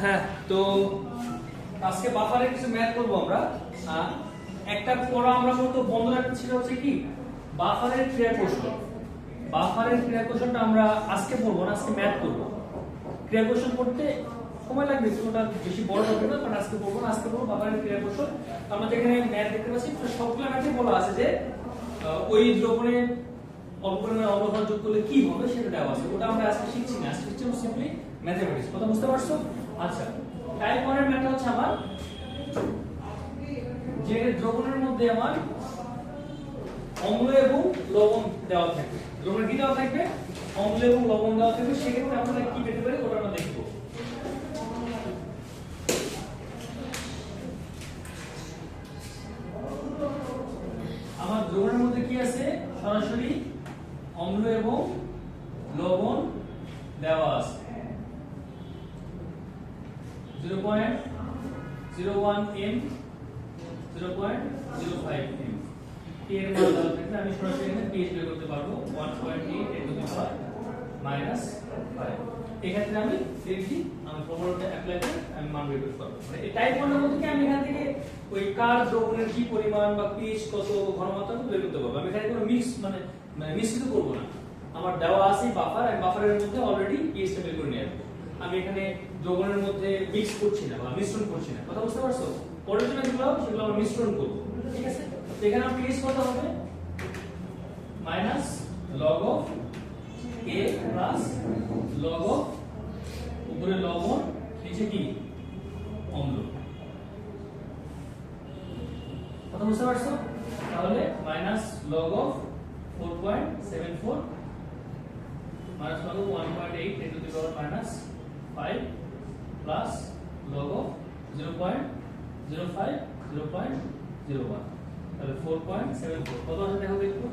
হ্যাঁ, তো আজকে বাফারের কিছু ম্যাথ করব আমরা। একটা পড়া আমরা মূলত বন্ধ রাখতে ছিল হচ্ছে কি বাফারের ক্রিয়া কৌশল। বাফারের ক্রিয়া কৌশলটা আমরা আজকে পড়বো না, আজকে ম্যাথ করব। ক্রিয়া কৌশল পড়তে সময় লাগবে, ওটা বেশি বড় হবে না, বাট আজকে পড়বো না, আজকে পড়বো বাফারের ক্রিয়া কৌশল। আমরা যেখানে ম্যাথ দেখতে পাচ্ছি সবগুলো ম্যাথে বলা আছে যে ওই দ্রবণে অল্প পরিমাণে অম্লক্ষার যোগ করলে কি হবে সেটা দেওয়া আছে। ওটা আমরা আজকে শিখছি না, আজকে শিখছি সিম্পলি ম্যাথমেটিক্স। কথা বুঝতে পারছো? আচ্ছা, টাইপ 1 এর ম্যাথ হচ্ছে আমার যে দ্রবণের মধ্যে আমার অম্ল এবং লবণ দেওয়া থাকবে। দ্রবণে কি দেওয়া থাকবে? অম্ল এবং লবণ দেওয়া থাকবে। সেক্ষেত্রে আমরা কি পেতে পারি ওটা আমরা দেখব। আমার দ্রবণের মধ্যে কি আছে? সরাসরি অম্ল এবং লবণ দেওয়া আছে। 0.01 m 0.05 m k এর মান দেওয়া থাকলে আমি সরাসরি এখানে pH বের করতে পারবো 1.8 × 5। এক্ষেত্রে আমি দেখি আমি ফর্মুলাটা অ্যাপ্লাই করে আমি মান বের করতে পারবো। মানে এই টাইপ 1 এর মধ্যে কি আমি এখান থেকে ওই কার দ্রবণের কি পরিমাণ বা pH কত ঘনমাত্রা বের করতে পারবো। আমি এখানে কোনো মিক্স মানে মিশ্রিত করব না। আমার দেওয়া আছে বাফার, আমি বাফারের মধ্যে অলরেডি pH টা বের করে নিয়ে আসবো। আমি এখানে দ্রবণের মধ্যে মিক্স করছি না বা মিশ্রণ করছি না। কথা বুঝতে পারছো? পরের জন্য সেগুলো আমরা মিশ্রণ করব। ঠিক আছে? তো এখানে আমার pH কত হবে? log of a plus log of উপরে লবণ নিচে কি অম্ল। কথা বুঝতে পারছো? তাহলে log of 4.74 log of 1.8 × 5 plus log of 0.05 0.01 তাহলে 4.74 কত আসে দেখো একটু।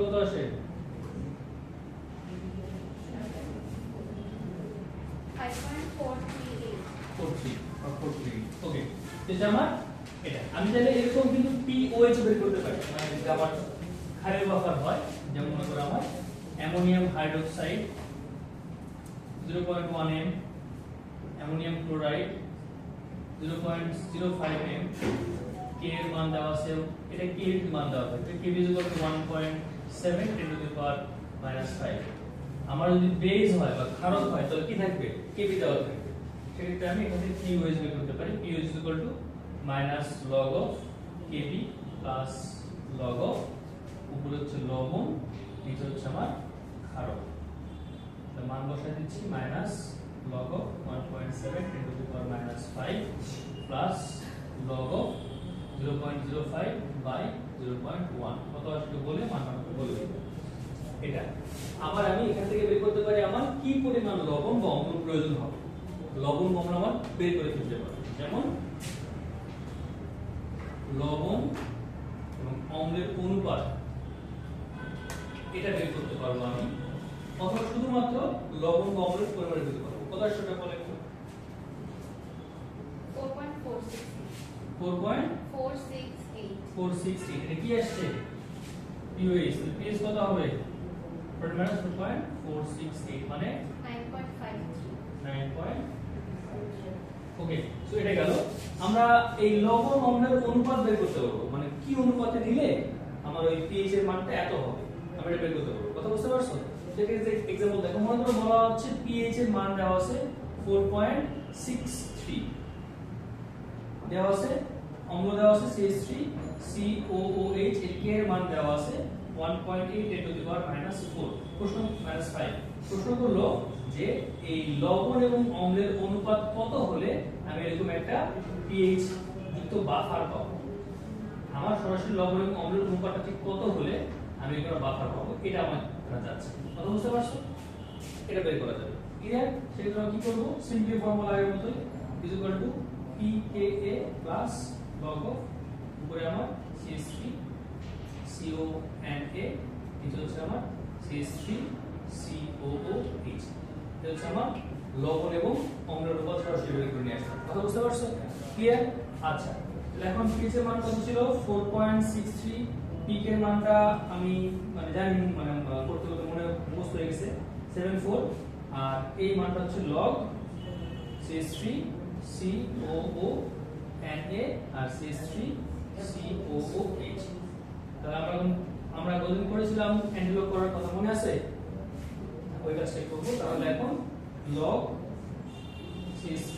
কত আসে? 5.43 ওকে। এটা আমার এটা আমি চাইলে এরকম কিন্তু POH বের করতে পারি। মানে যদি আমার ক্ষারীয় বাফার হয়, যেমন মনে করো আমার ammonium hydroxide 0.1 m, ammonium chloride 0.05 m, k এর মান দেওয়া আছে, এটা k এর মান দেওয়া থাকে k = 1.7 × 10⁻⁵। আমার যদি বেজ হয় বা ক্ষারক হয় তাহলে কি থাকবে? kb দেওয়া থাকবে। সেক্ষেত্রে আমি এখানে POH বের করতে পারি। POH = log of kb plus log of উপরে হচ্ছে লবণ নিচে হচ্ছে আমার ক্ষারক। তাহলে মান বসাই দিচ্ছি log of 1.7 × 10⁻⁵ plus log of 0.05/0.1 কত আসলে বলে মানটা বলে দেব। এটা আবার আমি এখান থেকে বের করতে পারি আমার কি পরিমাণ লবণ বা অম্ল প্রয়োজন হবে। লবণ অম্ল আমার বের করে ফেলতে পারি। যেমন লবণ এবং অম্লের অনুপাত এটা বের করতে পারবো আমি, অথবা শুধুমাত্র লবণ বা অম্লের পরিমাণ বের করতে পারবো। কত আসলে সেটা বলে একটু। 4.468 এটা কি আসছে? POH। PH কত হবে? -4.468 মানে 9.5 ওকে। সো এটা গেল। আমরা এই লবণ অম্লের অনুপাত বের করতে পারবো, মানে কি অনুপাতে নিলে আমার ওই pH এর মানটা এত হবে আমরা এটা বের করতে পারবো। কথা বুঝতে পারছো? সেক্ষেত্রে एग्जांपल দেখো, মনে করো বলা হচ্ছে pH এর মান দেওয়া আছে 4.63 দেওয়া আছে, অম্ল দেওয়া আছে CH3 COOH, এর k এর মান দেওয়া আছে 1.8 × 10⁻⁴ প্রশ্ন -5 প্রশ্ন করলো যে এই লবণ এবং অম্লের অনুপাত কত হলে আমি এরকম একটা pH যুক্ত বাফার পাবো। আমার সরাসরি লবণ এবং অম্লের অনুপাতটা ঠিক কত হলে আমি একটা বাফার পাবো, এটা আমার জানা যাচ্ছে। কথা বুঝতে পারছো? এটা বের করা যাবে। ক্লিয়ার? সেজন্য কি করব? সিম্পলি ফর্মুলা এর মতই pKa plus log of উপরে আমার CH3 CONA নিচে হচ্ছে আমার CH3 COOH। এটা হচ্ছে আমার লবণ এবং অম্লের অনুপাত মেথড। কথা বুঝতে পারছো? ক্লিয়ার? আচ্ছা, তাহলে এখন পিএইচ এর মান কত ছিল? 4.63। পিক এর মানটা আমি মানে জানি, মানে করতে করতে মনে মুখস্থ হয়ে গেছে 74। আর এই মানটা হচ্ছে লগ CH3 COO Na আর CH3 COOH। তাহলে আমরা কতদিন করেছিলাম অ্যান্টিলগ করার কথা মনে আছে? ওই কাজটা করব। তাহলে এখন log CH3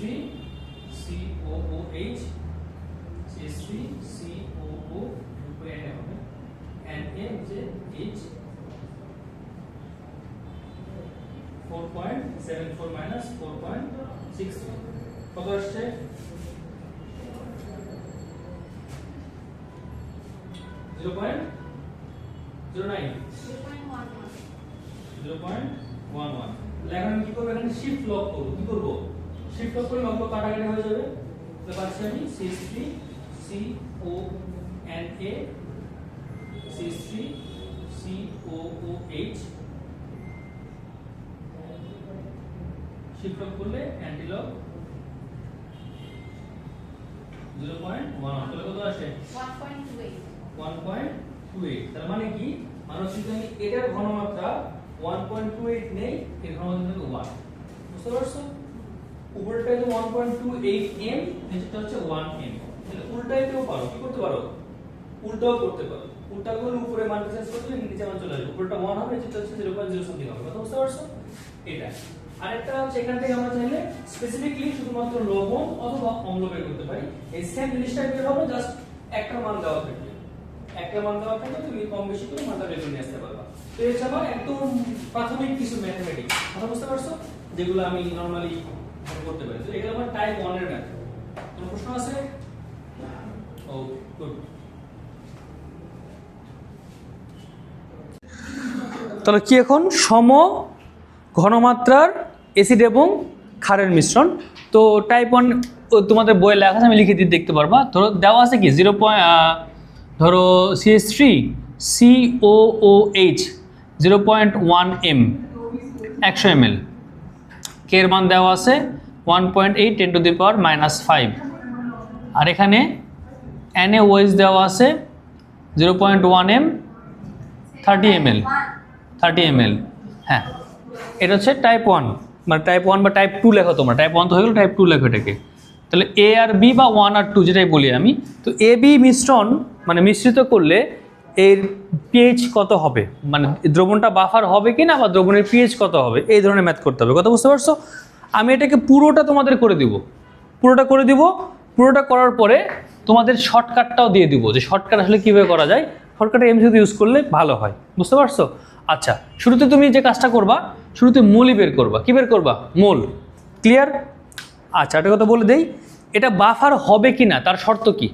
COOH CH3 COO Na হবে Na হচ্ছে H 4.74 minus 4.63 কত আসছে? 0.09 0.11। এখন আমি কি করব? এখানে শিফট লক করব। কি করব? শিফট লক করলে লক কাটাকাটি হয়ে যাবে। তাহলে পাচ্ছি আমি CH3 CONA CH3 COOH। Shift lock করলে অ্যান্টিলগ 0.1। তাহলে কত আসে? 1.28। তার মানে কি? মানে হচ্ছে আমি এটার ঘনমাত্রা 1.28 নেই, এর ঘনমাত্রা হলো 1। বুঝতে পারছো? উপরেরটা হলো 1.28 m, নিচেরটা হচ্ছে 1 m। তাহলে উল্টাইতেও পারো। কি করতে পারো? উল্টাও করতে পারো। উল্টা করলে উপরে মান চেঞ্জ করলে নিচে মান চলে আসবে। উপরেরটা 1 হবে, নিচেরটা হচ্ছে 0.0 সামথিং হবে। কথা বুঝতে পারছো? এটা আরেকটা হচ্ছে, এখান থেকে আমরা চাইলে স্পেসিফিকলি শুধুমাত্র লবণ অথবা অম্ল বের করতে পারি। এই সেম জিনিসটা বের হবে, জাস্ট একটা মান দেওয়া থাকবে। একটা মান দেওয়া থাকলে তুমি কম বেশি করে মানটা বের করে নিয়ে আসতে পারবা। তো এই হচ্ছে একদম প্রাথমিক কিছু ম্যাথমেটিক্স। কথা বুঝতে পারছো? যেগুলো আমি নরমালি করতে পারি। তো এগুলো আমার টাইপ 1 এর ম্যাথড। কোনো প্রশ্ন আছে? ওকে, গুড। তাহলে কি এখন? সম ঘনমাত্রার অ্যাসিড এবং ক্ষারের মিশ্রণ। তো টাইপ 1 তোমাদের বইয়ে লেখা আছে, আমি লিখে দিয়ে দেখতে পারবা। ধরো দেওয়া আছে কি ধরো CH3 COOH 0.1 m 100 ml। কে এর মান দেওয়া আছে 1.8 × 10⁻⁵। আর এখানে NaOH দেওয়া আছে 0.1 m 30 ml 30 ml। হ্যাঁ, এটা হচ্ছে টাইপ 1, মানে টাইপ 1 বা টাইপ 2 লেখো তোমরা। টাইপ 1 তো হয়ে গেল, টাইপ 2 লেখো এটাকে। তাহলে A আর B বা 1 আর 2 যেটাই বলি আমি। তো AB মিশ্রণ মানে মিশ্রিত করলে এর পিএইচ কত হবে, মানে দ্রবণটা বাফার হবে কি না, বা দ্রবণের পিএইচ কত হবে, এই ধরনের ম্যাথ করতে হবে। কথা বুঝতে পারছো? আমি এটাকে পুরোটা তোমাদের করে দিব। পুরোটা করার পরে তোমাদের শর্টকাটটাও দিয়ে দিব, যে শর্টকাট আসলে কীভাবে করা যায়। শর্টকাটে এমসিকিউ ইউজ করলে ভালো হয়। বুঝতে পারছো? আচ্ছা, শুরুতে তুমি যে কাজটা করবা, শুরুতে মোলই বের করবা। কি বের করবা? মোল। ক্লিয়ার? আচ্ছা, একটা কথা বলে দেই, এটা বাফার হবে কি না তার শর্ত কি,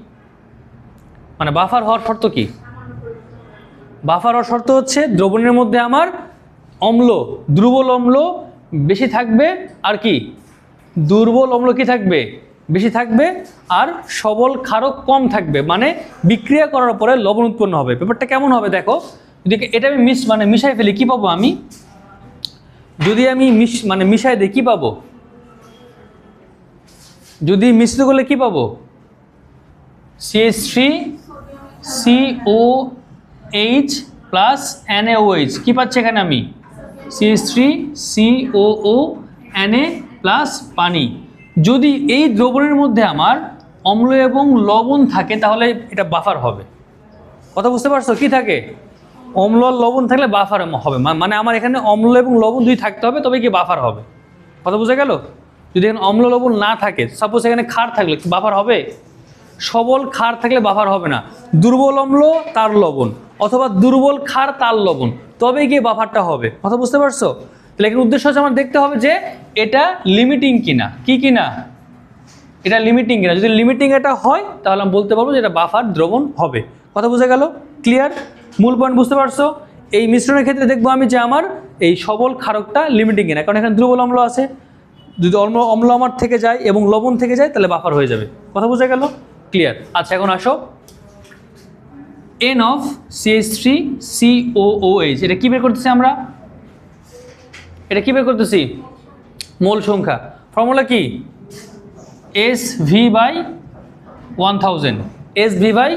মানে বাফার হওয়ার শর্ত কি? বাফার হওয়ার শর্ত হচ্ছে দ্রবণের মধ্যে আমার অম্ল, দুর্বল অম্ল বেশি থাকবে, আর কি দুর্বল অম্ল কি থাকবে? বেশি থাকবে, আর সবল ক্ষারক কম থাকবে। মানে বিক্রিয়া করার পরে লবণ উৎপন্ন হবে। ব্যাপারটা কেমন হবে দেখো, যদি এটা আমি মিশাই ফেলি, কি পাবো আমি? যদি আমি মিশাই দিই, কি পাবো? যদি মিশ্রিত করলে কি পাবো? CH3 COH plus NaOH। কি পাচ্ছি এখানে আমি? CH3 COO Na প্লাস পানি। যদি এই দ্রবণের মধ্যে আমার অম্ল এবং লবণ থাকে তাহলে এটা বাফার হবে। কথা বুঝতে পারছো? কি থাকে? অম্ল আর লবণ থাকলে বাফার হবে। মানে আমার এখানে অম্ল এবং লবণ দুই থাকতে হবে, তবে কি বাফার হবে। কথা বুঝে গেল? যদি এখানে অম্ল লবণ না থাকে, সাপোজ এখানে ক্ষার থাকলে বাফার হবে? সবল ক্ষার থাকলে বাফার হবে না। দুর্বল অম্ল তার লবণ, অথবা দুর্বল ক্ষার তার লবণ, তবে গিয়ে বাফারটা হবে। কথা বুঝতে পারছো? তাহলে এখানে উদ্দেশ্য হচ্ছে আমার দেখতে হবে যে এটা লিমিটিং কিনা। কি কিনা? এটা লিমিটিং কিনা। যদি লিমিটিং এটা হয় তাহলে আমি বলতে পারবো যে এটা বাফার দ্রবণ হবে। কথা বুঝে গেল? ক্লিয়ার? মূল পয়েন্ট বুঝতে পারছো? এই মিশ্রণের ক্ষেত্রে দেখবো আমি যে আমার এই সবল ক্ষারকটা লিমিটিং কিনা, কারণ এখানে দুর্বল অম্ল আছে। যদি অম্ল আমার থেকে যায় এবং লবণ থেকে যায় তাহলে বাফার হয়ে যাবে। কথা বুঝে গেল? ক্লিয়ার? আচ্ছা, এখন আসো N of CH3 COOH। এটা কি বের করতেছি আমরা? এটা কি বের করতেছি? মোল সংখ্যা। ফর্মুলা কি? S V by 1000, S V by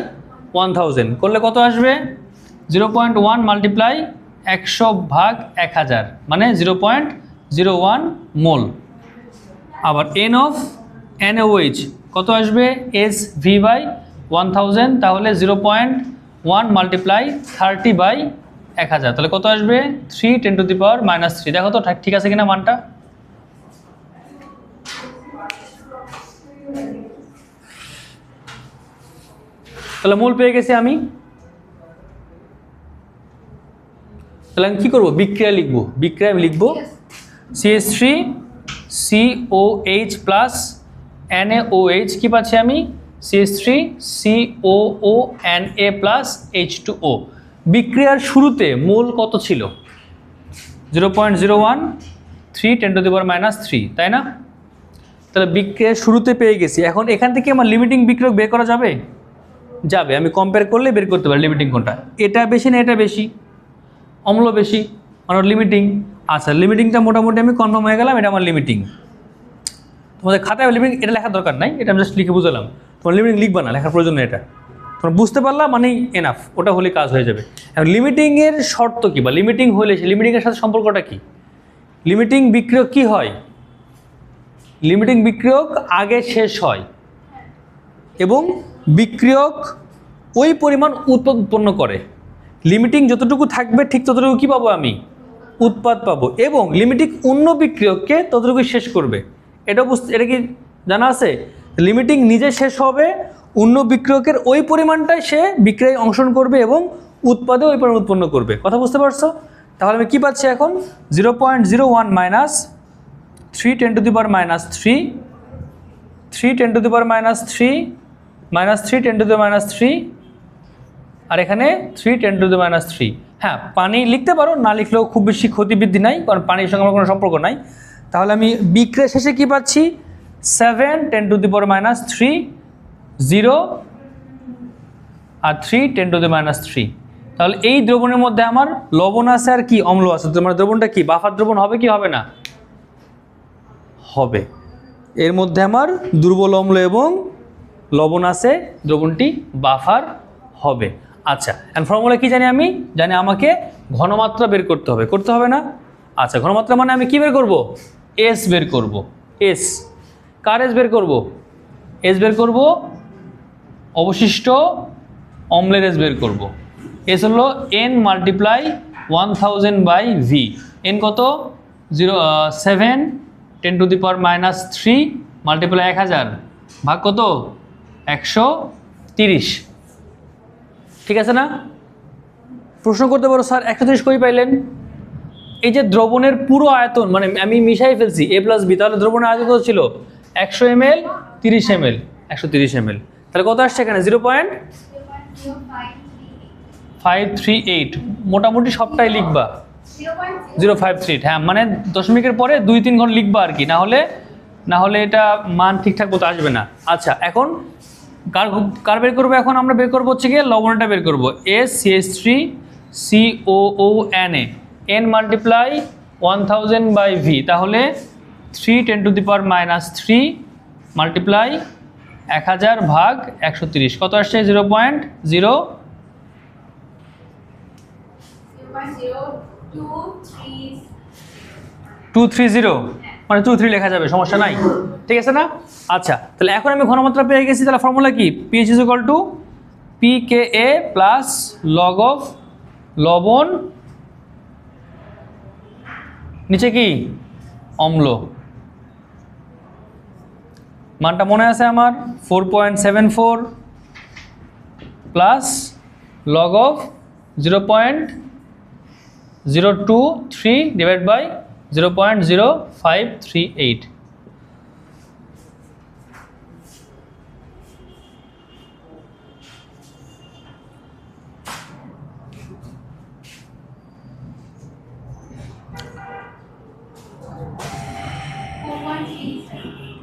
1000 করলে কত আসবে? 0.1 মাল্টিপ্লাই 100/1000 মানে 0.01 মোল। আবার এন অফ NaOH কত আসবে? এস ভি বাই 1000, তাহলে 0.1 মাল্টিপ্লাই 30/1000, তাহলে কত আসবে? 3 × 10⁻³ দেখো তো ঠিক আছে কিনা মানটা। তাহলে মোল পেয়ে গেছি আমি। তাহলে আমি কী করবো? বিক্রিয়া লিখবো। বিক্রিয়া লিখবো CH3 COH প্লাস NaOH কি পাচ্ছি আমি? CH3 COO Na plus H2O। বিক্রিয়ার শুরুতে মোল কত ছিল? 0.01 3 × 10⁻³ তাই না? তাহলে বিক্রিয়ার শুরুতে পেয়ে গেছি। এখন এখান থেকে আমার লিমিটিং বিক্রিয়ক বের করা যাবে? যাবে। আমি কম্পেয়ার করলে বের করতে পারি লিমিটিং কোনটা। এটা বেশি না এটা বেশি? অম্ল বেশি, মানে লিমিটিং। আচ্ছা, লিমিটিংটা মোটামুটি আমি কনফার্ম হয়ে গেলাম, এটা আমার লিমিটিং। তোমাদের খাতায় লিমিটিং এটা লেখার দরকার নাই, এটা আমি জাস্ট লিখে বুঝলাম। তোমার লিমিটিং লিখবা না, লেখার প্রয়োজন নেই। এটা তোমরা বুঝতে পারলাম মানেই এনাফ, ওটা হলে কাজ হয়ে যাবে। এখন লিমিটিংয়ের শর্ত কী, বা লিমিটিং হলে সে লিমিটিংয়ের সাথে সম্পর্কটা কী? লিমিটিং বিক্রিয়ক কী হয়? লিমিটিং বিক্রিয়ক আগে শেষ হয় এবং বিক্রিয়ক ওই পরিমাণ উৎপন্ন করে। লিমিটিং যতটুকু থাকবে ঠিক ততটুকু কী পাবো আমি? উৎপাদ পাবো। এবং লিমিটিং অন্য বিক্রিয়ককে ততটুকু শেষ করবে। এটা কি জানা আছে? লিমিটিং নিজে শেষ হবে, অন্য বিক্রিয়কের ওই পরিমাণটাই সে বিক্রিয়ায় অংশগ্রহণ করবে এবং উৎপাদে ওই পরিমাণ উৎপন্ন করবে। কথা বুঝতে পারছো? তাহলে আমি কী পাচ্ছি এখন? 0.01 মাইনাস 3 × 10⁻³ 3 × 10⁻³ মাইনাস 3 × 10⁻³ আর এখানে 3 × 10⁻³। হ্যাঁ, পানি লিখতে পারো, না লিখলেও খুব বেশি ক্ষতিবৃদ্ধি নাই, কারণ পানির সঙ্গে আমার কোনো সম্পর্ক নাই। তাহলে আমি বিক্রিয়া শেষে কী পাচ্ছি? 7 × 10⁻³ 0 আর 3 × 10⁻³। তাহলে এই দ্রবণের মধ্যে আমার লবণ আছে আর কি অম্ল আছে। তোমার দ্রবণটা কি বাফার দ্রবণ হবে কি হবে না? হবে। এর মধ্যে আমার দুর্বল অম্ল এবং লবণ আছে, দ্রবণটি বাফার হবে। আচ্ছা, এন্ড ফর্মুলা কি জানি? আমি জানি আমাকে ঘনমাত্রা বের করতে হবে, করতে হবে না? আচ্ছা, ঘনমাত্রা মানে আমি কি বের করব? এস বের করব। এস কার এস বের করব? এস বের করব অবশিষ্ট অম্লের এস বের করব। এস হলো N মাল্টিপ্লাই 1000/V। এন কত? 7 × 10⁻³ মাল্টিপ্লাই 1000 ভাগ কত? 130। ঠিক আছে না? প্রশ্ন করতে পারো স্যার 130 কই পাইলেন? এই যে দ্রবণের পুরো আয়তন, মানে আমি মিশাই ফেলছি A + B, তাহলে দ্রবণের আয়তন কত ছিল? 100 ml 30 ml 130 ml। তাহলে কত আসছে এখানে? 0.538। মোটামুটি সবটাই লিখবা 0.538। হ্যাঁ, মানে দশমিকের পরে 2-3 ঘর লিখবা আর কি, না হলে এটা মান ঠিকঠাক মতো আসবে না। আচ্ছা, এখন কার বের করবো? এখন আমরা বের করবো হচ্ছে গিয়ে লবণটা বের করবো। CH3 COO Na N multiply 1000/V, তাহলে 3 × 10⁻³ মাল্টিপ্লাই 1000 ভাগ 130 কত আসছে? 0.0230, মানে 23 লেখা যাবে, সমস্যা নাই। ঠিক আছে না? আচ্ছা, তাহলে এখন আমি ঘনমাত্রা পেয়ে গেছি। তাহলে ফর্মুলা কি? pH = pKa plus log of লবণ নিচে কি অম্ল। মানটা মনে আছে আমার? 4.74 plus log of 0.023 divide by 0.0538।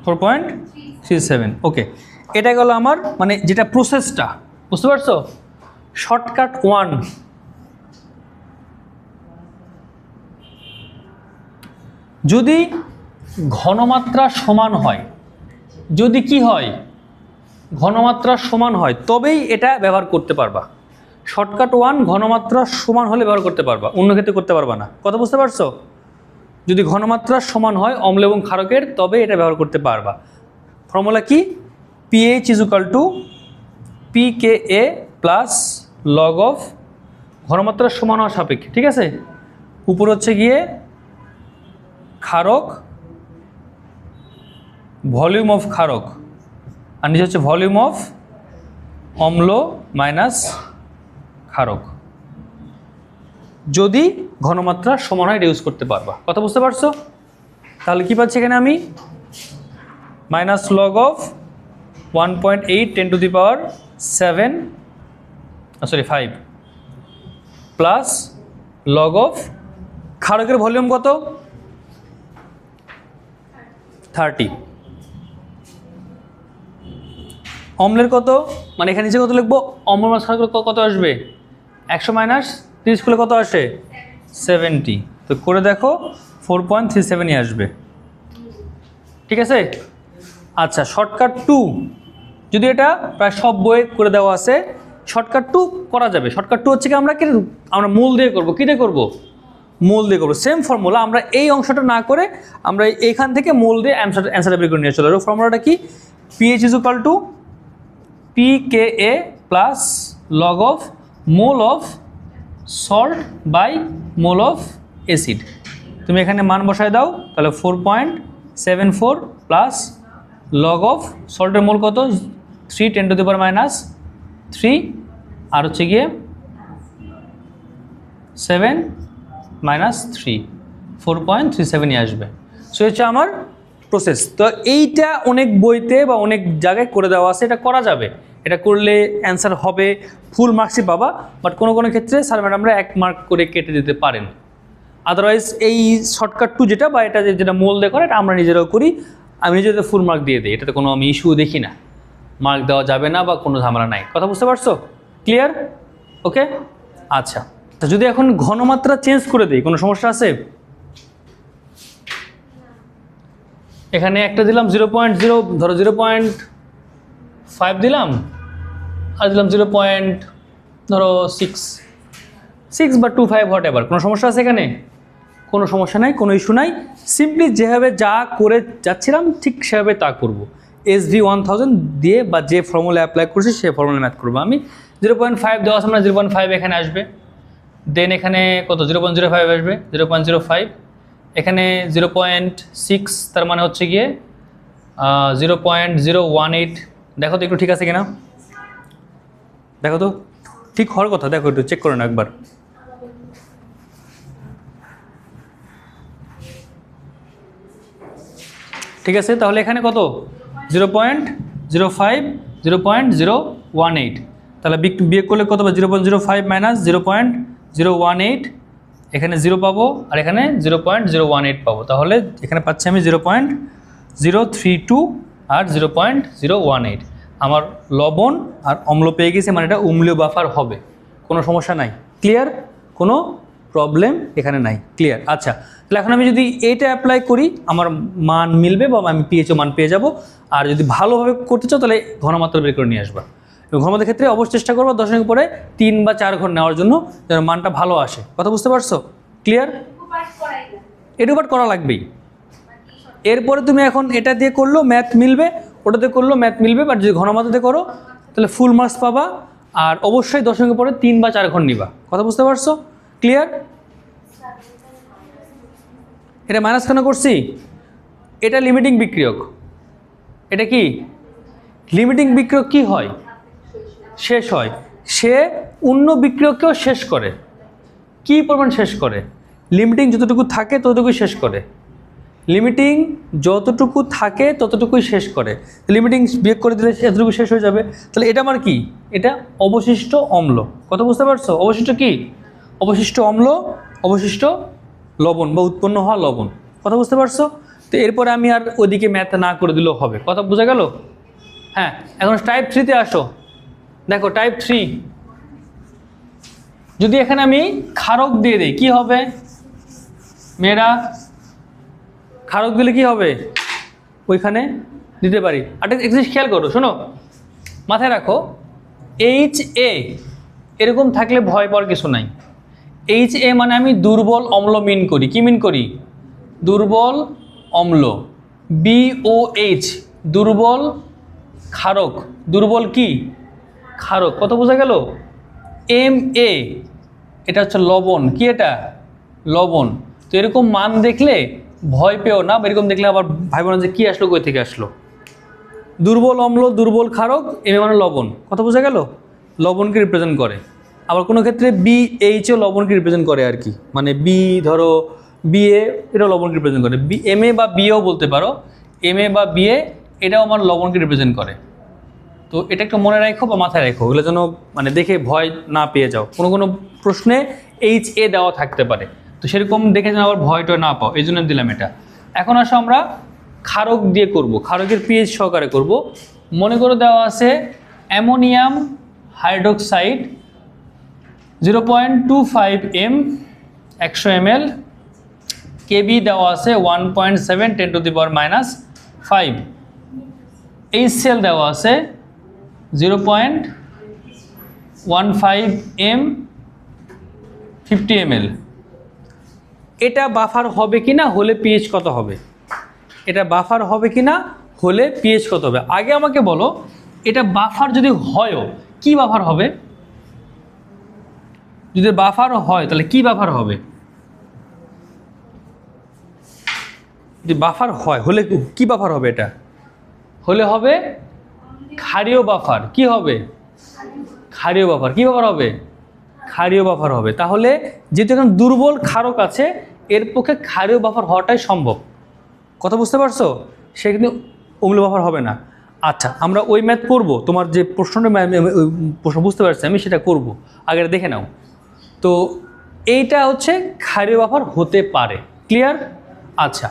$4.37। Okay, এটা গেল আমার মানে যেটা প্রসেসটা, বুঝতে পারছো? শর্টকাট 1, যদি ঘনমাত্রা সমান হয়, যদি কি হয়, ঘনমাত্রা সমান হয় তবেই এটা ব্যবহার করতে পারবা। শর্টকাট 1 ঘনমাত্রা সমান হলে ব্যবহার করতে পারবা, অন্য ক্ষেত্রে করতে পারবা না। কথা বুঝতে পারছো? যদি ঘনমাত্রা সমান হয় অম্ল এবং ক্ষারকের তবে এটা ব্যবহার করতে পারবা। ফর্মুলা কি? pH = pKa plus log of ঘনমাত্রা সমান হওয়া সাপেক্ষে, ঠিক আছে? উপর হচ্ছে গিয়ে ক্ষারক, ভলিউম অফ ক্ষারক, আর নিচে হচ্ছে ভলিউম অফ অম্ল মাইনাস ক্ষারক। যদি ঘনমাত্রা সমান হয় ইউজ করতে পারবা। কথা বুঝতে পারছো? তাহলে কি পাচ্ছি এখানে আমি? Minus log of 1.8 10⁻7 5 plus log of ক্ষারকের ভলিউম কত? 30। অম্লের কত, মানে এখানে নিচে কত লিখবো? অম্ল মাইনাস ক্ষারকের কত আসবে? 100 মাইনাস 30 করলে কত আসে? 70। তো করে দেখো 4.37 আসবে, ঠিক আছে? আচ্ছা, শর্টকাট 2, যদি এটা প্রায় সব বইয়ে করে দেওয়া আছে, শর্টকাট 2 করা যাবে। শর্টকাট 2 হচ্ছে কি, আমরা মূল দিয়ে করবো। কী দিয়ে করবো? মূল দিয়ে করবো। সেম ফর্মুলা, আমরা এই অংশটা না করে আমরা এইখান থেকে মূল দিয়ে অ্যান্সারটা বের করে নিয়ে চলে যাবো। ফর্মুলাটা কি? pH = pKa plus log of mole of salt by mole of acid. তুমি এখানে মান বসায় দাও, তাহলে 4.74 প্লাস লগ অফ সল্টের মোল কত? 3 10⁻³ আর হচ্ছে গিয়ে 7 - 3, 4.37 আসবে। সো হচ্ছে আমার প্রসেস। তো এইটা অনেক বইতে বা অনেক জায়গায় করে দেওয়া আছে, এটা করা যাবে। এটা করলে অ্যান্সার হবে, ফুল মার্কসই পাবা। বাট কোনো কোনো ক্ষেত্রে স্যার ম্যাডামরা 1 মার্ক করে কেটে দিতে পারেন। আদারওয়াইজ এই শর্টকাট 2 যেটা বা এটা যেটা মোল দিয়ে করে, এটা আমরা নিজেরাও করি। আমি নিজেদের ফুল মার্ক দিয়ে দিই, এটাতে কোনো আমি ইস্যু দেখি না। মার্ক দেওয়া যাবে না বা কোনো ঝামেলা নাই। কথা বুঝতে পারছো? ক্লিয়ার? ওকে। আচ্ছা, তো যদি এখন ঘনমাত্রা চেঞ্জ করে দিই, কোনো সমস্যা আছে? এখানে একটা দিলাম 0.0, ধরো 0.5 দিলাম, আর দিলাম 0.6 বা 25 হোয়াট এভার। কোনো সমস্যা আছে এখানে? কোনো সমস্যা নাই, কোনো ইস্যু নাই। সিম্পলি যেভাবে যা করে যাচ্ছিলাম ঠিক সেভাবে তা করব। SV 1000 দিয়ে বা যে ফর্মুলা অ্যাপ্লাই করছি সে ফর্মুলা ম্যাথ করবো আমি। 0.5 দেওয়া আছে, আমরা 0.5 এখানে আসবে। দেন এখানে কত? 0.05 আসবে, 0.05। এখানে 0.6, তার মানে হচ্ছে গিয়ে 0.018। দেখো তো একটু ঠিক আছে কিনা, দেখো তো ঠিক হওয়ার কথা, দেখো একটু চেক করে নাও একবার। ঠিক আছে, তাহলে এখানে কত? 0.05, 0.018। তাহলে বিয়োগ করলে কত? 0.05 মাইনাস 0.018, এখানে 0 পাবো আর এখানে 0.018 পাবো। তাহলে এখানে পাচ্ছি আমি 0.032 আর 0.018। আমার লবণ আর অম্ল পেয়ে গেছে, মানে এটা অম্লীয় বাফার হবে। কোনো সমস্যা নাই, ক্লিয়ার? কোনো প্রবলেম এখানে নাই, ক্লিয়ার? আচ্ছা, তাহলে এখন আমি যদি এইটা অ্যাপ্লাই করি আমার মান মিলবে বা আমি পিএইচও মান পেয়ে যাব। আর যদি ভালোভাবে করতে চাও তাহলে ঘনমাত্রা বের করে নিয়ে আসবা। ঘনমাত্রার ক্ষেত্রে অবশ্যই চেষ্টা করবো দশমিক পরে 3 বা 4 ঘর নেওয়ার জন্য, যেন মানটা ভালো আসে। কথা বুঝতে পারছো? ক্লিয়ার? এটা পার্ট করা লাগবেই। এরপরে তুমি এখন এটা দিয়ে করলো ম্যাথ মিলবে, ওটাতে করলো ম্যাথ মিলবে। বাট যদি ঘনমাত্রাতে করো তাহলে ফুল মার্কস পাবা। আর অবশ্যই দশমিকের পরে 3 বা 4 ঘর নিবা। কথা বুঝতে পারছো? ক্লিয়ার? এটা মাইনাস কেন করছি? এটা লিমিটিং বিক্রিয়ক। এটা কি লিমিটিং বিক্রিয়ক? কি হয়? শেষ হয়। সে অন্য বিক্রিয়ককেও শেষ করে। কি পরিমাণ শেষ করে? লিমিটিং যতটুকু থাকে ততটুকুই শেষ করে। লিমিটিং যতটুকু থাকে ততটুকুই শেষ করে। লিমিটিং বিয়োগ করে দিলে এতটুকু শেষ হয়ে যাবে। তাহলে এটা আমার কি? এটা অবশিষ্ট অম্ল। কথা বুঝতে পারছো? অবশিষ্ট কি? অবশিষ্ট অম্ল, অবশিষ্ট লবণ বা উৎপন্ন হওয়া লবণ। কথা বুঝতে পারছো? তো এরপরে আমি আর ওইদিকে ম্যাথ না করে দিলেও হবে। কথা বোঝা গেল? হ্যাঁ, এখন টাইপ 3তে আসো। দেখো টাইপ 3, যদি এখানে আমি ক্ষারক দিয়ে দিই কি হবে মেয়েরা? ক্ষারক দিলে কি হবে? ওইখানে দিতে পারি। আর একটা জিনিস খেয়াল করো, শোনো, মাথায় রাখো, HA এরকম থাকলে ভয় পাওয়ার কিছু নাই। HA মানে আমি দুর্বল অম্ল মিন করি। কি মিন করি? দুর্বল অম্ল। BOH দুর্বল ক্ষারক। দুর্বল কি? ক্ষারক। কত বোঝা গেল? MA এটা হচ্ছে লবণ। কি এটা? লবণ। তো এরকম মান দেখলে ভয় পেও না, এরকম দেখলে আবার ভাইব না যে কি আসলো, কই থেকে আসলো। দুর্বল অম্ল, দুর্বল ক্ষারক, MA মানে লবণ। কথা বোঝা গেল? লবণকে রিপ্রেজেন্ট করে। আবার কোনো ক্ষেত্রে BHও লবণকে রিপ্রেজেন্ট করে আর কি, মানে ধরো BA এটাও লবণকে রিপ্রেজেন্ট করে। MA বা BAও বলতে পারো। MA বা BA এটাও আমার লবণকে রিপ্রেজেন্ট করে। তো এটা একটু মনে রাখো বা মাথায় রাখো, এগুলো যেন মানে দেখে ভয় না পেয়ে যাও। কোনো কোনো প্রশ্নে HA দেওয়া থাকতে পারে, তো সেরকম দেখে যেন আবার ভয়টা না পাও, এই জন্য দিলাম এটা। এখন আসো আমরা ক্ষারক দিয়ে করব, ক্ষারকের pH সহকারে করব। মনে করে দেওয়া আছে ammonium hydroxide 0.25 m 100 ml, KB দেওয়া আছে 1.7 10⁻⁻5, HCl দেওয়া আছে 0.15 m 50 ml। এটা বাফার হবে কিনা, হলে pH কত হবে? এটা বাফার হবে কিনা, হলে pH কত হবে? আগে আমাকে বলো, এটা বাফার যদি হয়ও, কি বাফার হবে? যদি বাফার হয় তাহলে কি বাফার হবে? যদি বাফার হয়, হলে কি বাফার হবে? এটা হলে হবে ক্ষারীয় বাফার। কি হবে? ক্ষারীয় বাফার। কি বাফার হবে? ক্ষারীয় বাফার হবে। তাহলে যেহেতু এখন দুর্বল ক্ষারক আছে, এর পক্ষে ক্ষারীয় বাফার হওয়াটাই সম্ভব। কথা বুঝতে পারছো? সে কিন্তু অম্ল বাফার হবে না। আচ্ছা, আমরা ওই ম্যাথ করব। তোমার যে প্রশ্নটা প্রশ্ন বুঝতে পারছি আমি, সেটা করব। আগে দেখে নাও। তো এইটা হচ্ছে ক্ষারীয় বাফার হতে পারে। ক্লিয়ার? আচ্ছা,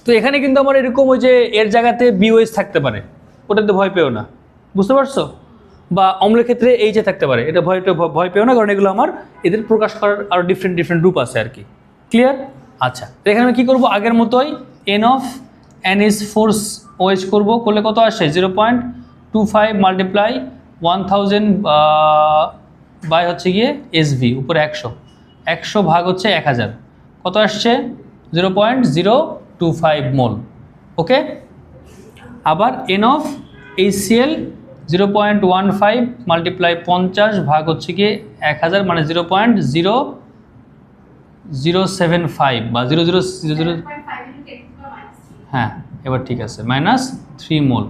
তো এখানে কিন্তু আমার এরকম ওই যে এর জায়গাতে BOH থাকতে পারে, ওটাতে ভয় পেও না। বুঝতে পারছো? বা অম্লের ক্ষেত্রে HA থাকতে পারে, এটা ভয় পেও না, কারণ এগুলো আমার এদের প্রকাশ করার আরও ডিফারেন্ট রূপ আছে আর কি। ক্লিয়ার? আচ্ছা, তো এখানে আমি কী করবো? আগের মতোই NH4OH করবো। করলে কত আসে? 0.25 মাল্টিপ্লাই 1000 বাই হচ্ছে গিয়ে SV উপরে 100, 100 ভাগ হচ্ছে 1000, কত আসছে? 0.025 মোল। ওকে। আবার NH4HCl 0.15 মাল্টিপ্লাই 50 ভাগ হচ্ছে গিয়ে 1000, মানে 0.0075 বা 0000। হ্যাঁ, এবার ঠিক আছে, -3 মোল।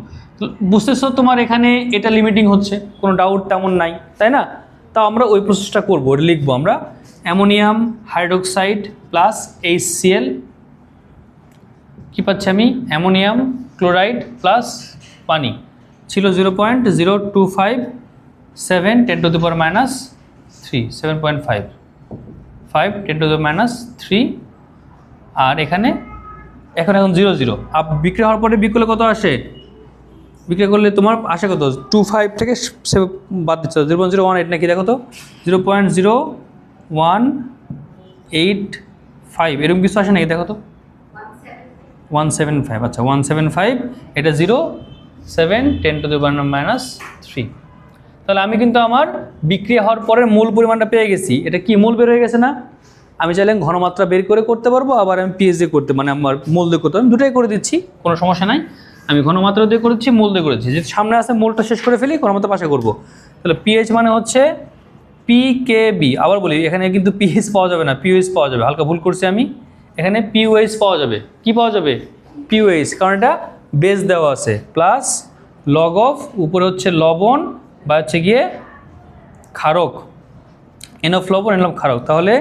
বুঝতেছো তোমার এখানে এটা লিমিটিং হচ্ছে, কোনো ডাউট তেমন নাই, তাই না? তাও আমরা ওই প্রসেসটা করবো, ওটা লিখবো আমরা। অ্যামোনিয়াম হাইড্রোক্সাইড প্লাস HCl, কী পাচ্ছি আমি? অ্যামোনিয়াম ক্লোরাইড প্লাস পানি ছিল 0.0257 10⁻³ 7.5 10⁻³ আর এখানে এখন 0 বিক্রিয়া হওয়ার পরে বিক্রয় কত আসে? বিক্রিয়া করলে তোমার আসে কত? 25 থেকে বাদ দিচ্ছ 0.018 নাকি? দেখো তো 0.0185 এরকম কিছু আসে নাকি? দেখো তো 175। আচ্ছা 175, এটা 0.7 10⁻³ তাহলে আমি কিন্তু আমার বিক্রিয়া হওয়ার পরের মূল পরিমাণটা পেয়ে গেছি। এটা কি মূল বের হয়ে গেছে না? আমি চাইলে ঘনমাত্রা বের করে করতে পারবো, আবার আমি pH দিয়ে করতে, মানে আমার মোল দিয়ে করতে, আমি দুটাই করে দিচ্ছি, কোনো সমস্যা নাই। আমি ঘনমাত্রা দিয়ে করেছি, মোল দিয়ে করেছি। যেহেতু সামনে আছে, মোলটা শেষ করে ফেলি, ঘনমাত্রা পাশে করবো। তাহলে pH মানে হচ্ছে PKB। আবার বলি, এখানে কিন্তু pH পাওয়া যাবে না, POH পাওয়া যাবে। হালকা ভুল করছি আমি, এখানে POH পাওয়া যাবে। কি পাওয়া যাবে? POH, কারণ এটা বেস দেওয়া আছে। প্লাস লগ অফ, উপরে হচ্ছে লবণ বা হচ্ছে গিয়ে ক্ষারক, N of লবণ N of ক্ষারক। তাহলে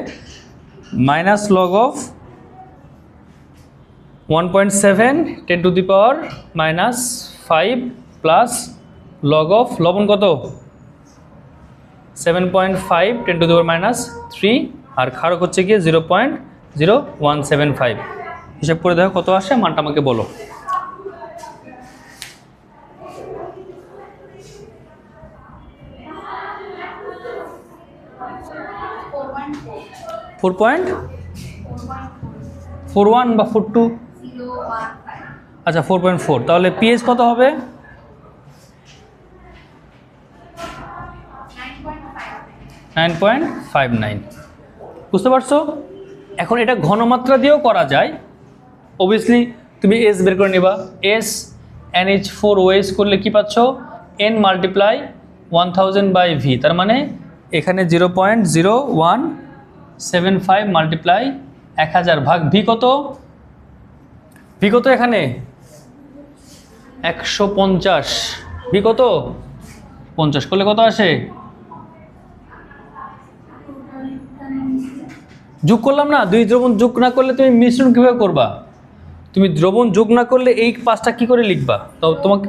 minus log of 1.7 10⁻⁻5 plus log of লবণ কত? 7.5 10⁻³ আর ক্ষারক হচ্ছে গিয়ে 0.0175। হিসাব করে দেখো কত আসে, মানটা আমাকে বলো। 4.41 বা 42। আচ্ছা 4.4, তাহলে পিএইচ কত হবে? 9.59। বুঝতে পারছো? এখন এটা ঘনমাত্রা দিয়েও করা যায়। অবভিয়াসলি তুমি এস বের করে নিবা। এস NH4 OH করলে কি পাচ্ছ? N মাল্টিপ্লাই 1000 বাই ভি, তার মানে এখানে 0.0175 মাল্টিপ্লাই 1000 ভাগ ভি কত? ভি কত এখানে? 150। ভি কত? 50 করলে কত আসে? যোগ করলাম না, দুই দ্রবণ যোগ না করলে তুমি মিশ্রণ কিভাবে করবা? তুমি দ্রবণ যোগ না করলে এই পাঁচটা কি করে লিখবা? তো তোমাকে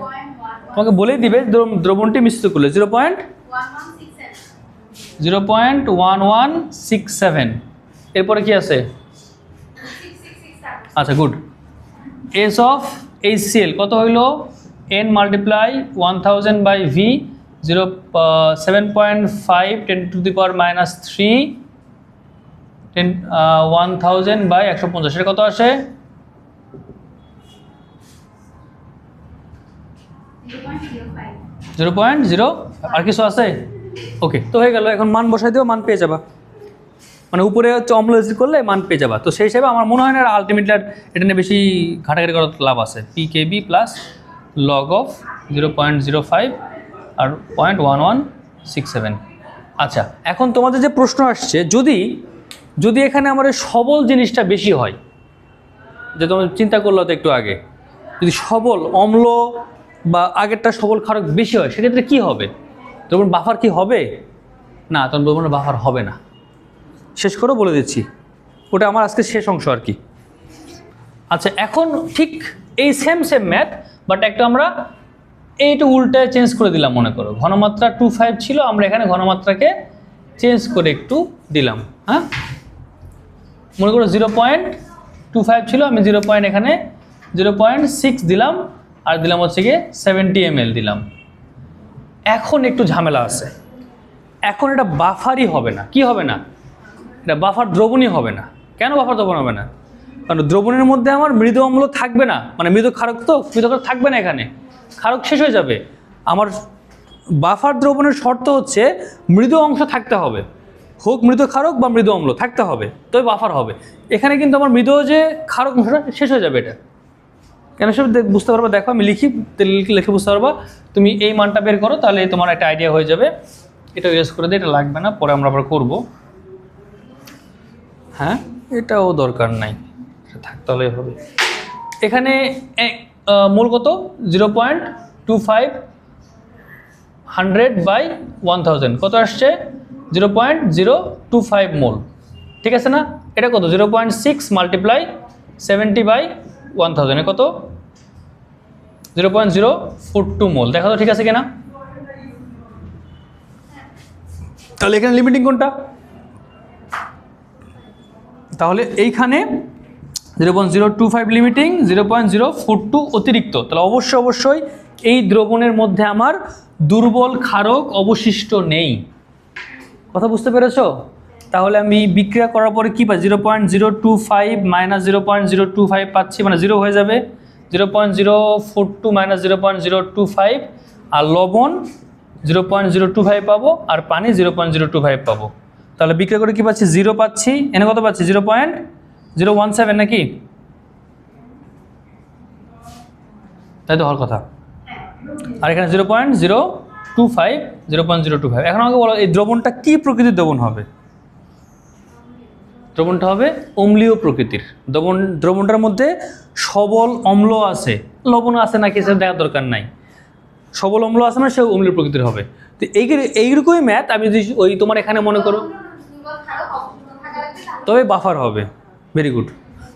বলেই দিবে দ্রবণটি মিশ্রিত করলে 0.1167। এরপরে কি আছে? আচ্ছা গুড। এস অফ HCl কত হইল? N multiply 1000 by V 7.5 10⁻³ 1000 by 150, এটা কত আসে? 0.0। আর কিছু আছে? ওকে, তো হয়ে গেল। এখন মান বসাই দিও, মান পেয়ে যাবা। মানে উপরে হচ্ছে অম্ল অ্যাসিড করলে মান পেয়ে যাবা। তো সেই হিসাবে আমার মনে হয় না আলটিমেটলি এটা নিয়ে বেশি ঘাটাঘাটি করার লাভ আছে। PKB প্লাস লগ অফ 0.05 আর 0.1167। আচ্ছা, এখন তোমাদের যে প্রশ্ন আসছে, যদি এখানে আমার সবল জিনিসটা বেশি হয়, যে তোমার চিন্তা করলো তো একটু আগে, যদি সবল অম্ল বা আগেরটা সবল ক্ষারক বেশি হয়, সেক্ষেত্রে কি হবে? দ্রবণ বাফার কি হবে? না, তখন দ্রবণের বাফার হবে না। শেষ করে বলে দিচ্ছি, ওটা আমার আজকে শেষ অংশ আর কি। আচ্ছা, এখন ঠিক এই সেম ম্যাথ, বাট একটা আমরা এইটা উল্টায় চেঞ্জ করে দিলাম। মনে করো ঘনমাত্রা 25 ছিল, আমরা এখানে ঘনমাত্রাকে চেঞ্জ করে একটু দিলাম। হ্যাঁ, মনে করো 0.25 ছিল, আমি এখানে 0.6 দিলাম, আর দিলাম হচ্ছে গিয়ে 70 ml দিলাম। এখন একটু ঝামেলা আছে। এখন এটা বাফারই হবে না। কি হবে না? এটা বাফার দ্রবণই হবে না। কেন বাফার দ্রবণ হবে না? কারণ দ্রবণের মধ্যে আমার মৃদু অম্ল থাকবে না, মানে মৃদু ক্ষারক, তো মৃদু ক্ষারক থাকবে না, এখানে ক্ষারক শেষ হয়ে যাবে। আমার বাফার দ্রবণের শর্ত হচ্ছে মৃদু অংশ থাকতে হবে, হোক মৃদু ক্ষারক বা মৃদু অম্ল থাকতে হবে, তবে বাফার হবে। এখানে কিন্তু আমার মৃদু যে ক্ষারক অংশটা শেষ হয়ে যাবে। এটা কেন সব বুঝতে পারবা? দেখো আমি লিখে বুঝতে পারবা। তুমি এই মানটা বের করো, তাহলে তোমার একটা আইডিয়া হয়ে যাবে। এটা ইউজ করে দিয়ে, এটা লাগবে না, পরে আমরা আবার করবো। হ্যাঁ, এটাও দরকার নাই, থাকতে হলেই হবে। এখানে মোল কত? 0.25 100 বাই 1000 কত আসছে? 0.025 মোল। ঠিক আছে না? এটা কত? 0.6 মাল্টিপ্লাই 70 বাই 1000 কত? 0.042 মোল। দেখা তো ঠিক আছে কিনা? তাহলে এখানে লিমিটিং কোনটা? তাহলে এইখানে 0.025 লিমিটিং, 0.042 অতিরিক্ত। তাহলে অবশ্যই এই দ্রবণের মধ্যে আমার দুর্বল ক্ষারক অবশিষ্ট নেই। কথা বুঝতে পেরেছো? তাহলে আমি বিক্রিয়া করার পরে কি পাই? 0.025 মাইনাস 0.025 পাচ্ছি, মানে 0 হয়ে যাবে। 0.042 মাইনাস 0.025, আর লবণ 0.025 পাবো, আর পানি 0.025 পাবো। তাহলে বিক্রিয়া করে কি পাচ্ছি? 0 পাচ্ছি। এনে কত পাচ্ছি? 0.017 নাকি? তাই তো হওয়ার কথা। আর এখানে 0.025। এখন আমাকে বলো, এই দ্রবণটা কি প্রকৃতির দ্রবণ হবে? দ্রবণটা হবে অম্লীয় প্রকৃতির। দ্রবণটার মধ্যে সবল অম্ল আছে, লবণ আছে নাকি সেটা দেখার দরকার নাই। সবল অম্ল আছে মানে সে অম্লীয় প্রকৃতির হবে। তো এইরকমই ম্যাথ আমি যদি ওই তোমার এখানে মনে করো, তবে বাফার হবে। Very good.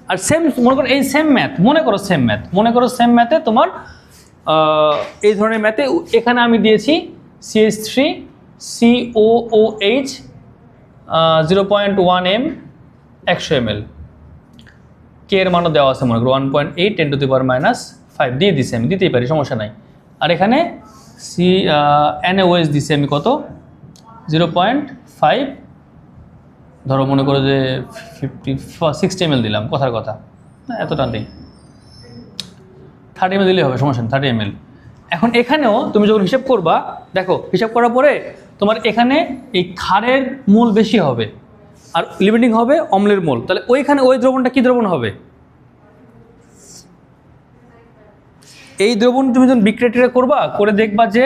আর সেম মনে করো, এই সেম ম্যাথ মনে করো সেম ম্যাথে তোমার এই ধরনের ম্যাথে এখানে আমি দিয়েছি CH3 COOH 0.1 m 100 ml, কে এর মানও দেওয়া আছে মনে করো 1.8 10⁻⁵ দিয়ে দিছি, আমি দিতেই পারি, সমস্যা নাই। আর এখানে NaOH দিছি আমি কত? 0.5, ধরো মনে করো যে 60 ml দিলাম, কথার কথা, এতটা নেই। 30 ml দিলেই হবে, সমস্যা নেই, 30 ml। এখন এখানেও তুমি যখন হিসাব করবা, দেখো হিসাব করার পরে তোমার এখানে এই ক্ষারের মোল বেশি হবে আর লিমিটিং হবে অম্লের মোল, তাহলে ওইখানে ওই দ্রবণটা কি দ্রবণ হবে? এই দ্রবণ তুমি যখন বিক্রিয়া করবা, করে দেখবা যে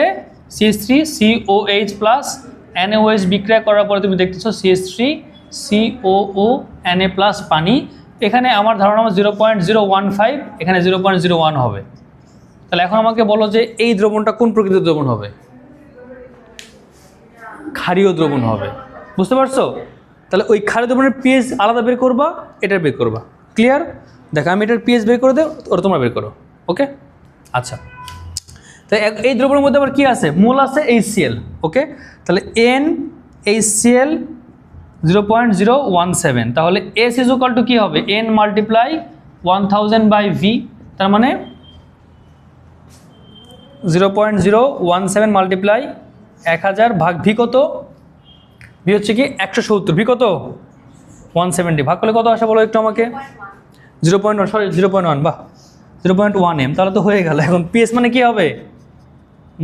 CH3COH প্লাস NaOH বিক্রিয়া করার পরে তুমি দেখতেছো CH3COO Na প্লাস পানি, এখানে আমার ধারণা 0.015, এখানে 0.01 হবে। তাহলে এখন আমাকে বলো যে এই দ্রবণটা কোন প্রকৃতির দ্রবণ হবে? ক্ষারীয় দ্রবণ হবে, বুঝতে পারছো? তাহলে ওই ক্ষারীয় দ্রবণের পিএইচ আলাদা বের করবা, এটার বের করবা। ক্লিয়ার? দেখো আমি এটার পিএইচ বের করে দেব, ওটা তোমরা বের করো। ওকে, আচ্ছা। তাই এই দ্রবণের মধ্যে আবার কি আছে? মূল আছে HCl। ওকে, তাহলে NaHCl 0.017, তাহলে S ইজ ইকুয়াল টু কি হবে? N মাল্টিপ্লাই 1000/V, তার মানে 0.017 মাল্টিপ্লাই 1000 ভাগ V কত? V হচ্ছে কি 170, V কত? 170, ভাগ করলে কত আসে বলো একটু আমাকে? 0.1, সরি 0.1, বাহ 0.1 m, তাহলে তো হয়ে গেল। এখন পিএস মানে কি হবে?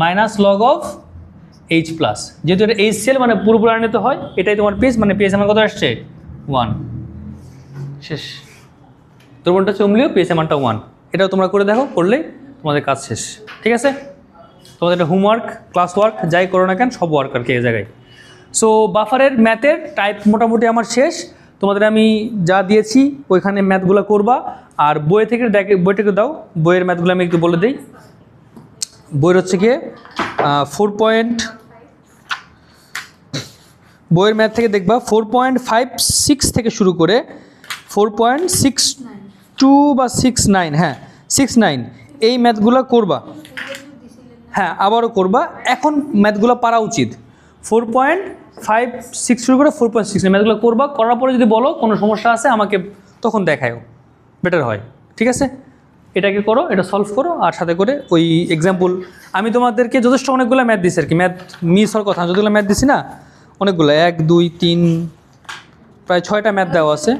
Minus log of H plus, যেহেতু এটা HCl মানে পুরোপুরি আনিত হয়, এটাই তোমার পিএস, মানে পিএস আমার কত আসছে? 1। শেষ, দ্রবণটা হচ্ছে অম্লীয়, পিএস মানটা 1। এটাও তোমরা করে দেখো, করলেই তোমাদের কাজ শেষ। ঠিক আছে, তোমাদের এটা হোমওয়ার্ক, ক্লাস ওয়ার্ক যাই করো না কেন, সব ওয়ার্ক আর কি এই জায়গায়। সো বাফারের ম্যাথের টাইপ মোটামুটি আমার শেষ। তোমাদের আমি যা দিয়েছি ওইখানে ম্যাথগুলো করবা, আর বই থেকে বইটাকে দাও, বইয়ের ম্যাথগুলো আমি একটু বলে দিই। বইয়ের হচ্ছে গিয়ে বইয়ের ম্যাথ থেকে দেখবা 4.56 থেকে শুরু করে 4.62 বা 69, হ্যাঁ 69, এই ম্যাথগুলো করবা। হ্যাঁ আবারও করবা, এখন ম্যাথগুলো পারা উচিত। 4.56 শুরু করে 4.69 ম্যাথগুলো করবা, করার পরে যদি বলো কোনো সমস্যা আছে আমাকে তখন দেখায়ও, বেটার হয়। ঠিক আছে, এটাকে করো, এটা সলভ করো, আর সাথে করে ওই এক্সাম্পল আমি তোমাদেরকে যথেষ্ট অনেকগুলো ম্যাথ দিচ্ছি আর কি, ম্যাথ মিস হওয়ার কথা, যতগুলো ম্যাথ দিচ্ছি না অনেকগুলো, 1 2 3 প্রায় 6টা ম্যাথ দেওয়া আছে,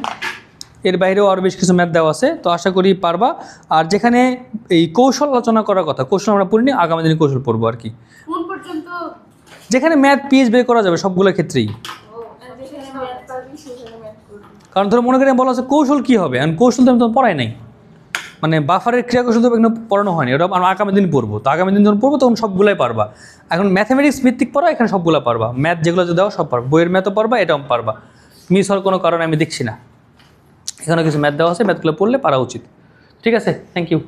এর বাইরেও আরও বেশ কিছু ম্যাথ দেওয়া আছে, তো আশা করি পারবা। আর যেখানে এই কৌশল আলোচনা করার কথা, কৌশল আমরা পড়িনি, আগামী দিনে কৌশল পড়বো আর কি, যেখানে ম্যাথ পিএইচ বের করা যাবে সবগুলোর ক্ষেত্রেই। কারণ ধরো মনে করি বলা আছে কৌশল কী হবে, আর কৌশল তো আমি তো পড়াই নাই, মানে বাফারের ক্রিয়া কৌশল তো এখানে পড়ানো হয়নি, ওটা আমরা আগামী দিন পড়বো, তো আগামী দিন যখন পড়বো তখন সবগুলোই পারবা। এখন ম্যাথামেটিক্স ভিত্তিক পড়া, এখানে সবগুলো পারবা, ম্যাথ যেগুলো যে দেওয়া সব পারবা, বইয়ের ম্যাথও পারবা, এটাও পারবা, মিস হওয়ার কোনো কারণ আমি দেখছি না। এখানে কিছু ম্যাথ দেওয়া আছে, ম্যাথগুলো পড়লে পারা উচিত। ঠিক আছে, থ্যাংক ইউ।